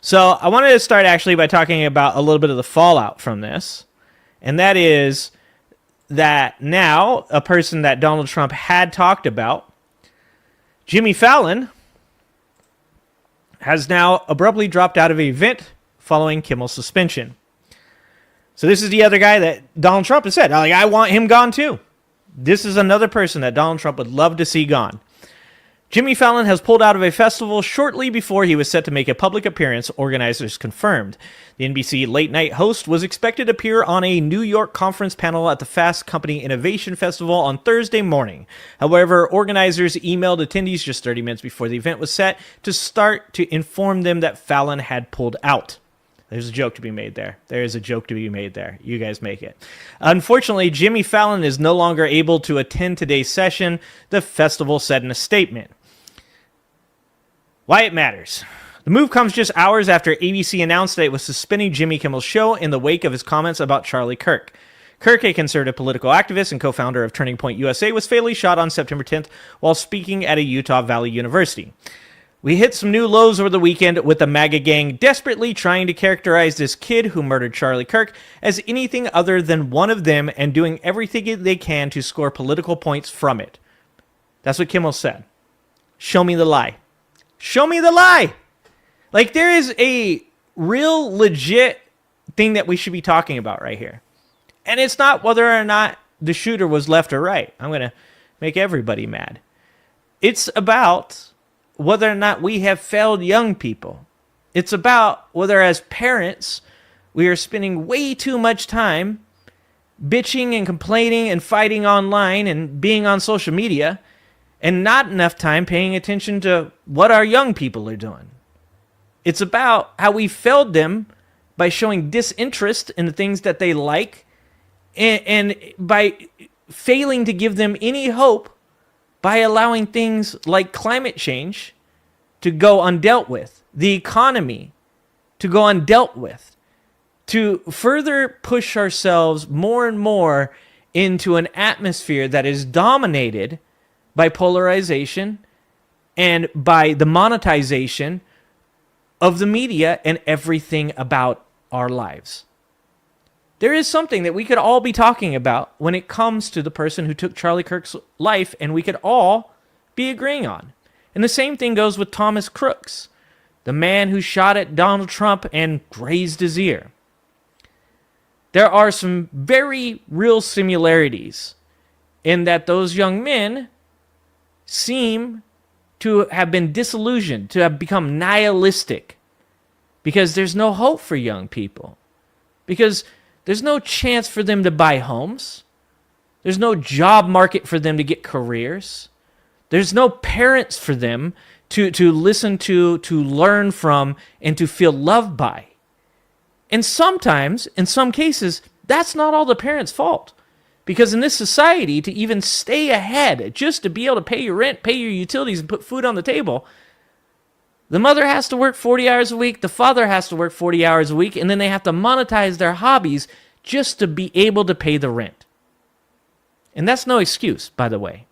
So I wanted to start actually by talking about a little bit of the fallout from this. And that is that now a person that Donald Trump had talked about, Jimmy Fallon, has now abruptly dropped out of an event following Kimmel's suspension. So this is the other guy that Donald Trump has said, like, I want him gone too. This is another person that Donald Trump would love to see gone. Jimmy Fallon has pulled out of a festival shortly before he was set to make a public appearance, organizers confirmed. The NBC late-night host was expected to appear on a New York conference panel at the Fast Company Innovation Festival on Thursday morning. However, organizers emailed attendees just 30 minutes before the event was set to start to inform them that Fallon had pulled out. There's a joke to be made there. There is a joke to be made there. You guys make it. Unfortunately, Jimmy Fallon is no longer able to attend today's session, the festival said in a statement. Why it matters. The move comes just hours after ABC announced that it was suspending Jimmy Kimmel's show in the wake of his comments about Charlie Kirk. Kirk, a conservative political activist and co-founder of Turning Point USA, was fatally shot on September 10th while speaking at a Utah Valley University. We hit some new lows over the weekend with the MAGA gang desperately trying to characterize this kid who murdered Charlie Kirk as anything other than one of them and doing everything they can to score political points from it. That's what Kimmel said. Show me the lie. Show me the lie. Like, there is a real legit thing that we should be talking about right here. And it's not whether or not the shooter was left or right. I'm going to make everybody mad. It's about whether or not we have failed young people. It's about whether as parents we are spending way too much time bitching and complaining and fighting online and being on social media and not enough time paying attention to what our young people are doing. It's about how we failed them by showing disinterest in the things that they like and by failing to give them any hope by allowing things like climate change to go undealt with, the economy to go undealt with, to further push ourselves more and more into an atmosphere that is dominated by polarization and by the monetization of the media and everything about our lives. There is something that we could all be talking about when it comes to the person who took Charlie Kirk's life, and we could all be agreeing on. And the same thing goes with Thomas Crooks, the man who shot at Donald Trump and grazed his ear. There are some very real similarities in that those young men seem to have been disillusioned, to have become nihilistic, because there's no hope for young people, because there's no chance for them to buy homes. There's no job market for them to get careers. There's no parents for them to listen to learn from, and to feel loved by. And sometimes, in some cases, that's not all the parents' fault. Because in this society, to even stay ahead, just to be able to pay your rent, pay your utilities, and put food on the table, the mother has to work 40 hours a week, the father has to work 40 hours a week, and then they have to monetize their hobbies just to be able to pay the rent. And that's no excuse, by the way.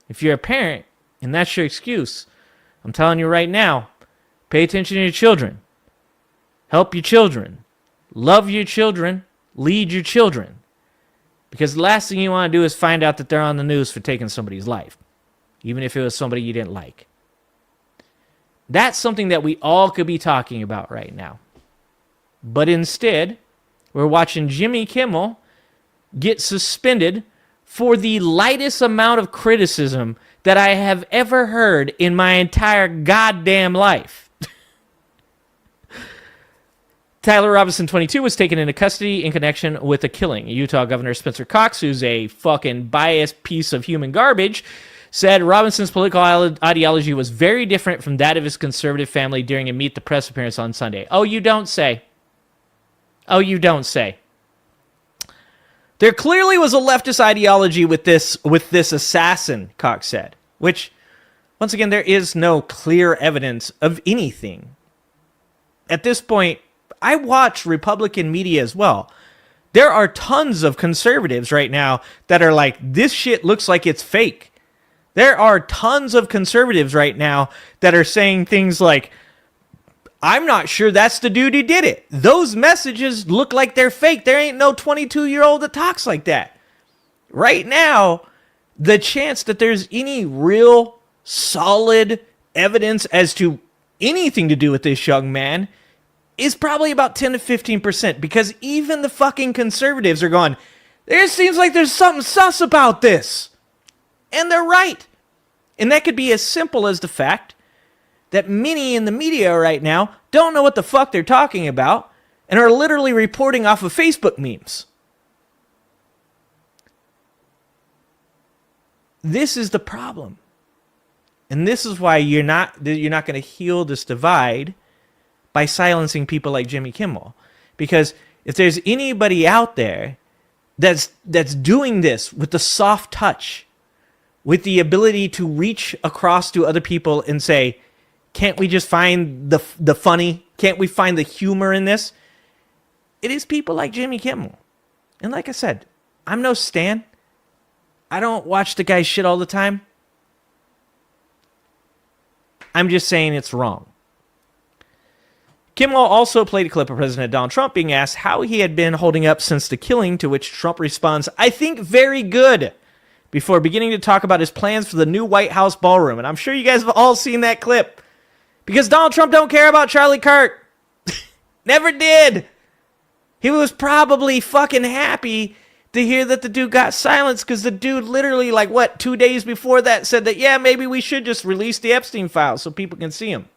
If you're a parent and that's your excuse, I'm telling you right now, pay attention to your children. Help your children. Love your children. Lead your children. Because the last thing you want to do is find out that they're on the news for taking somebody's life, even if it was somebody you didn't like. That's something that we all could be talking about right now. But instead, we're watching Jimmy Kimmel get suspended for the lightest amount of criticism that I have ever heard in my entire goddamn life. Tyler Robinson, 22, was taken into custody in connection with a killing. Utah Governor Spencer Cox, who's a fucking biased piece of human garbage, said Robinson's political ideology was very different from that of his conservative family during a Meet the Press appearance on Sunday. Oh, you don't say. Oh, you don't say. There clearly was a leftist ideology with this assassin, Cox said, which, once again, there is no clear evidence of anything. At this point, I watch Republican media as well. There are tons of conservatives right now that are like, this shit looks like it's fake. There are tons of conservatives right now that are saying things like, I'm not sure that's the dude who did it. Those messages look like they're fake. There ain't no 22-year-old that talks like that. Right now, the chance that there's any real solid evidence as to anything to do with this young man is probably about 10 to 15%, because even the fucking conservatives are going, there seems like there's something sus about this. And they're right. And that could be as simple as the fact that many in the media right now don't know what the fuck they're talking about and are literally reporting off of Facebook memes. This is the problem. And this is why you're not going to heal this divide by silencing people like Jimmy Kimmel. Because if there's anybody out there that's doing this with the soft touch, with the ability to reach across to other people and say, can't we just find the funny? Can't we find the humor in this? It is people like Jimmy Kimmel. And like I said, I'm no stan. I don't watch the guy shit all the time. I'm just saying it's wrong. Kimmel also played a clip of President Donald Trump being asked how he had been holding up since the killing, to which Trump responds, I think very good, before beginning to talk about his plans for the new White House ballroom. And I'm sure you guys have all seen that clip. Because Donald Trump don't care about Charlie Kirk. Never did. He was probably fucking happy to hear that the dude got silenced, because the dude literally, 2 days before that said that, yeah, maybe we should just release the Epstein files so people can see him.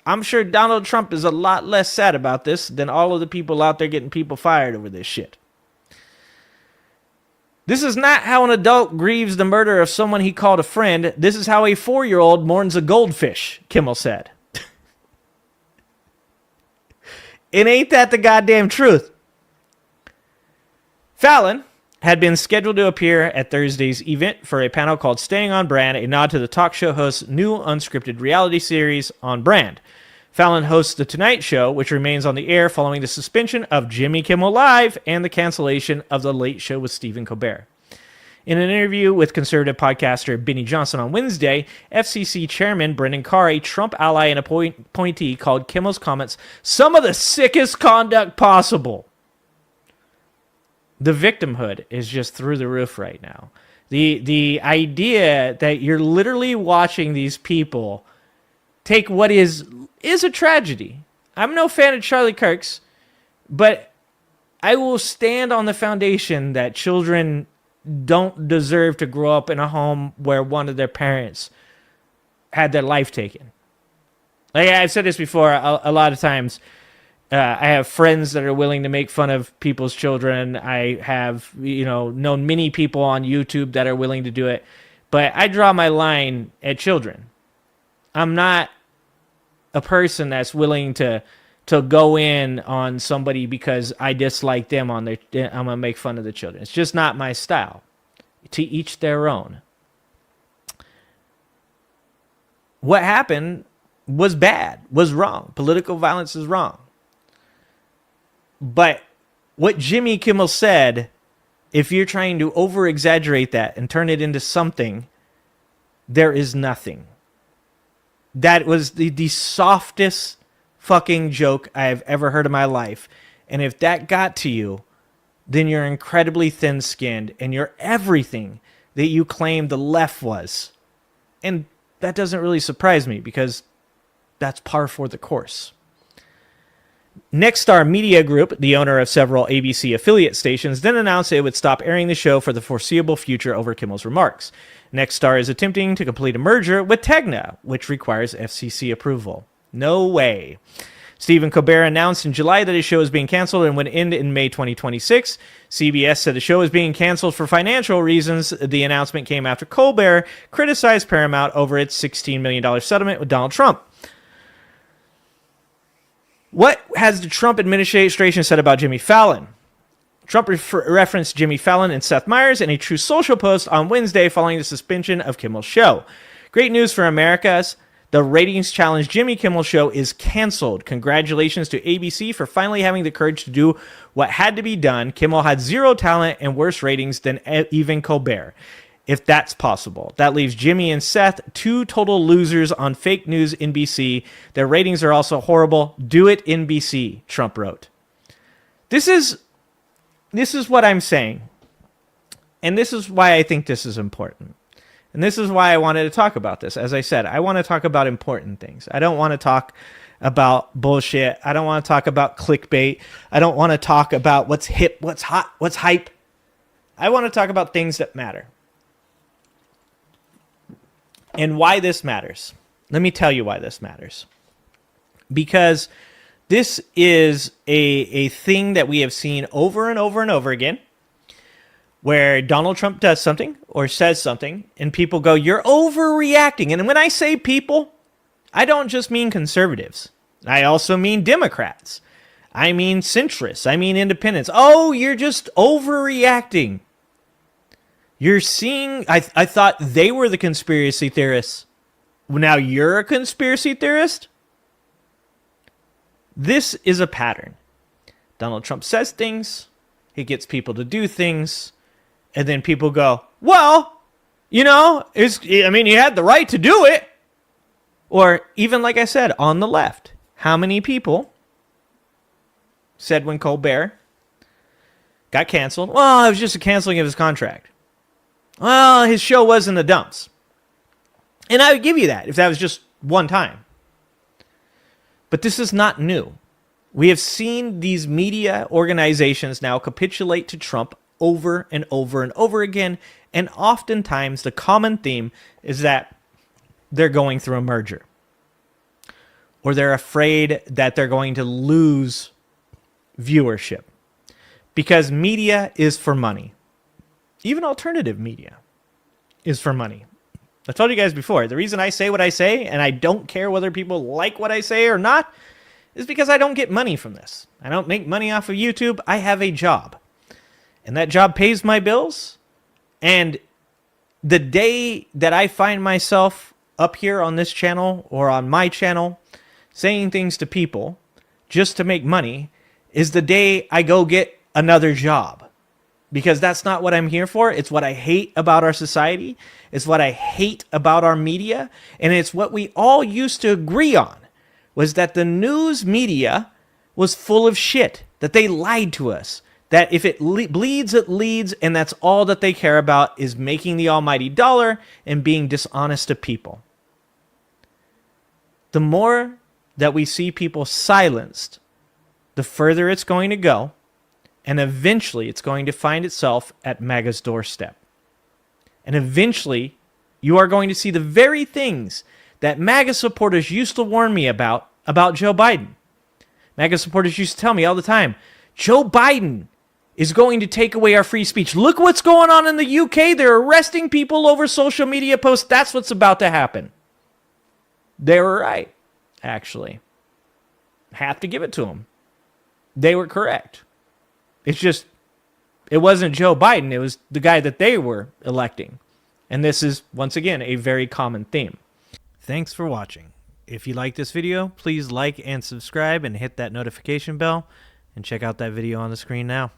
I'm sure Donald Trump is a lot less sad about this than all of the people out there getting people fired over this shit. This is not how an adult grieves the murder of someone he called a friend. This is how a 4-year-old mourns a goldfish, Kimmel said. And ain't that the goddamn truth? Fallon had been scheduled to appear at Thursday's event for a panel called Staying on Brand, a nod to the talk show host's new unscripted reality series, On Brand. Fallon hosts The Tonight Show, which remains on the air following the suspension of Jimmy Kimmel Live and the cancellation of The Late Show with Stephen Colbert. In an interview with conservative podcaster Benny Johnson on Wednesday, FCC Chairman Brendan Carr, a Trump ally and appointee, called Kimmel's comments some of the sickest conduct possible. The victimhood is just through the roof right now. The idea that you're literally watching these people take what is a tragedy. I'm no fan of Charlie Kirk's, but I will stand on the foundation that children don't deserve to grow up in a home where one of their parents had their life taken. Like I've said this before, a lot of times, I have friends that are willing to make fun of people's children. I have, known many people on YouTube that are willing to do it. But I draw my line at children. I'm not a person that's willing to go in on somebody because I dislike them I'm going to make fun of the children. It's just not my style. To each their own. What happened was bad, was wrong. Political violence is wrong. But what Jimmy Kimmel said, if you're trying to over-exaggerate that and turn it into something, there is nothing. That was the softest fucking joke I have ever heard in my life. And if that got to you, then you're incredibly thin-skinned and you're everything that you claimed the left was. And that doesn't really surprise me, because that's par for the course. Nexstar Media Group, the owner of several ABC affiliate stations, then announced it would stop airing the show for the foreseeable future over Kimmel's remarks. Nexstar is attempting to complete a merger with Tegna, which requires FCC approval. No way. Stephen Colbert announced in July that his show is being canceled and would end in May 2026. CBS said the show is being canceled for financial reasons. The announcement came after Colbert criticized Paramount over its $16 million settlement with Donald Trump. What has the Trump administration said about Jimmy Fallon? Trump referenced Jimmy Fallon and Seth Meyers in a True Social post on Wednesday following the suspension of Kimmel's show. Great news for Americans. The ratings challenge Jimmy Kimmel show is canceled. Congratulations to ABC for finally having the courage to do what had to be done. Kimmel had zero talent and worse ratings than even Colbert. if that's possible. That leaves Jimmy and Seth, two total losers on fake news NBC. Their ratings are also horrible. Do it, NBC, Trump wrote. This is what I'm saying. And this is why I think this is important. And this is why I wanted to talk about this. As I said, I want to talk about important things. I don't want to talk about bullshit. I don't want to talk about clickbait. I don't want to talk about what's hip, what's hot, what's hype. I want to talk about things that matter. And why this matters. Let me tell you why this matters. Because this is a thing that we have seen over and over and over again, where Donald Trump does something or says something and people go, you're overreacting. And when I say people, I don't just mean conservatives. I also mean Democrats. I mean centrists. I mean independents. Oh, you're just overreacting. You're seeing, I thought they were the conspiracy theorists. Now you're a conspiracy theorist? This is a pattern. Donald Trump says things. He gets people to do things. And then people go, well, you know, you had the right to do it. Or even like I said, on the left, how many people said when Colbert got canceled, well, it was just a canceling of his contract. Well, his show was in the dumps. And I would give you that if that was just one time. But this is not new. We have seen these media organizations now capitulate to Trump over and over and over again. And oftentimes the common theme is that they're going through a merger. Or they're afraid that they're going to lose viewership. Because media is for money. Even alternative media is for money. I told you guys before, the reason I say what I say, and I don't care whether people like what I say or not, is because I don't get money from this. I don't make money off of YouTube. I have a job. And that job pays my bills. And the day that I find myself up here on this channel or on my channel saying things to people just to make money is the day I go get another job. Because that's not what I'm here for. It's what I hate about our society. It's what I hate about our media. And it's what we all used to agree on, was that the news media was full of shit, that they lied to us. That if it bleeds, it leads, and that's all that they care about is making the almighty dollar and being dishonest to people. The more that we see people silenced, the further it's going to go, and eventually it's going to find itself at MAGA's doorstep. And eventually, you are going to see the very things that MAGA supporters used to warn me about Joe Biden. MAGA supporters used to tell me all the time, Joe Biden is going to take away our free speech. Look what's going on in the UK. They're arresting people over social media posts. That's what's about to happen. They were right, actually. Have to give it to them. They were correct. It's just, it wasn't Joe Biden. It was the guy that they were electing. And this is, once again, a very common theme. Thanks for watching. If you like this video, please like and subscribe and hit that notification bell. And check out that video on the screen now.